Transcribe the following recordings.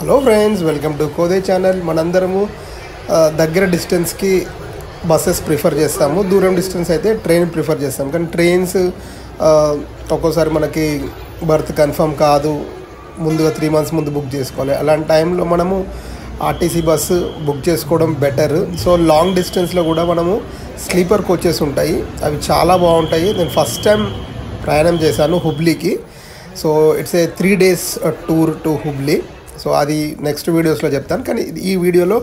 Hello friends, welcome to కోదే channel. మనందరము దగ్గర డిస్టెన్స్కి బస్సెస్ ప్రిఫర్ చేస్తాము, దూరం డిస్టెన్స్ అయితే ట్రైన్ ప్రిఫర్ చేస్తాం. కానీ ట్రైన్స్ ఒక్కోసారి మనకి బర్త్ కన్ఫర్మ్ కాదు, ముందుగా 3 months ముందు బుక్ చేసుకోవాలి. అలాంటి టైంలో మనము ఆర్టీసీ బస్సు బుక్ చేసుకోవడం బెటర్. సో లాంగ్ డిస్టెన్స్లో కూడా మనము స్లీపర్ కోచెస్ ఉంటాయి, అవి చాలా బాగుంటాయి. నేను ఫస్ట్ టైం ప్రయాణం చేశాను హుబ్లీకి. So it's a 3 days tour to Hubli. So అది నెక్స్ట్ వీడియోస్లో చెప్తాను. కానీ ఈ వీడియోలో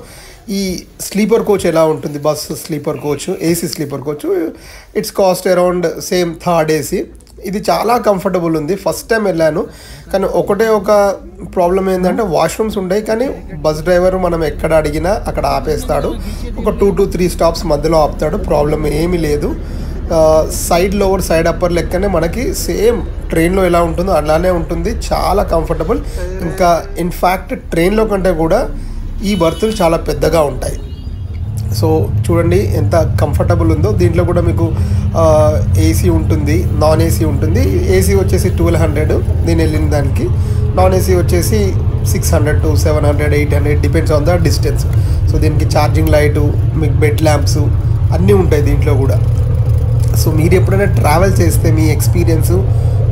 ఈ స్లీపర్ కోచ్ ఎలా ఉంటుంది, bus sleeper coach, AC sleeper coach, it's cost around same third AC. ఇది చాలా కంఫర్టబుల్ ఉంది. ఫస్ట్ టైం వెళ్ళాను, కానీ ఒక ప్రాబ్లం ఏంటంటే వాష్రూమ్స్ ఉంటాయి, కానీ బస్ డ్రైవర్ మనం ఎక్కడ అడిగినా అక్కడ ఆపేస్తాడు. ఒక 2 to 3 stops మధ్యలో ఆపుతాడు, ప్రాబ్లం ఏమీ లేదు. సైడ్ లోవర్ సైడ్ అప్పర్ లెక్కనే మనకి సేమ్ ట్రైన్లో ఎలా ఉంటుందో అలానే ఉంటుంది, చాలా కంఫర్టబుల్. ఇంకా ఇన్ఫ్యాక్ట్ ట్రైన్లో కంటే కూడా ఈ బర్తులు చాలా పెద్దగా ఉంటాయి. సో చూడండి ఎంత కంఫర్టబుల్ ఉందో. దీంట్లో కూడా మీకు ఏసీ ఉంటుంది, నాన్ ఏసీ ఉంటుంది. ఏసీ వచ్చేసి 1200 నేను వెళ్ళిన దానికి, నాన్ ఏసీ వచ్చేసి 600 to 700, 800 depends on the distance. So దీనికి ఛార్జింగ్ లైటు, మీకు బెడ్ ల్యాంప్స్ అన్నీ ఉంటాయి దీంట్లో కూడా. సో మీరు ఎప్పుడైనా ట్రావెల్ చేస్తే మీ ఎక్స్పీరియన్స్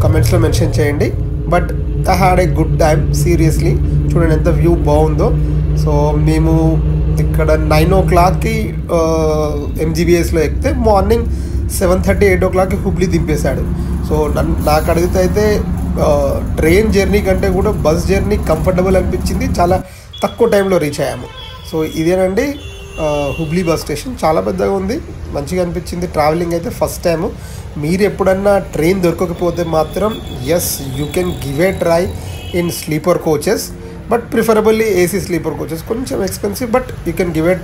కమెంట్స్లో మెన్షన్ చేయండి. But I had a good time, seriously. చూడండి ఎంత వ్యూ బాగుందో. సో మేము ఇక్కడ 9 o'clockకి MGBSలో ఎక్కితే మార్నింగ్ 7:30, 8 o'clockకి హుబ్లీ దింపేశాడు. సో నాకు అడిగితే అయితే ట్రైన్ జర్నీ కంటే కూడా బస్ జర్నీ కంఫర్టబుల్ అనిపించింది, చాలా తక్కువ టైంలో రీచ్ అయ్యాము. సో ఇదేనండి హుబ్లీ బస్ స్టేషన్. చాలా పెద్దగా ఉంది, మంచిగా అనిపించింది. ట్రావెలింగ్ అయితే ఫస్ట్ టైము. మీరు ఎప్పుడన్నా ట్రైన్ దొరకకపోతే మాత్రం yes, you can give a try in sleeper coaches, but preferably AC sleeper coaches. కొంచెం expensive, but you can give a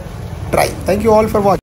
try. Thank you all for watching.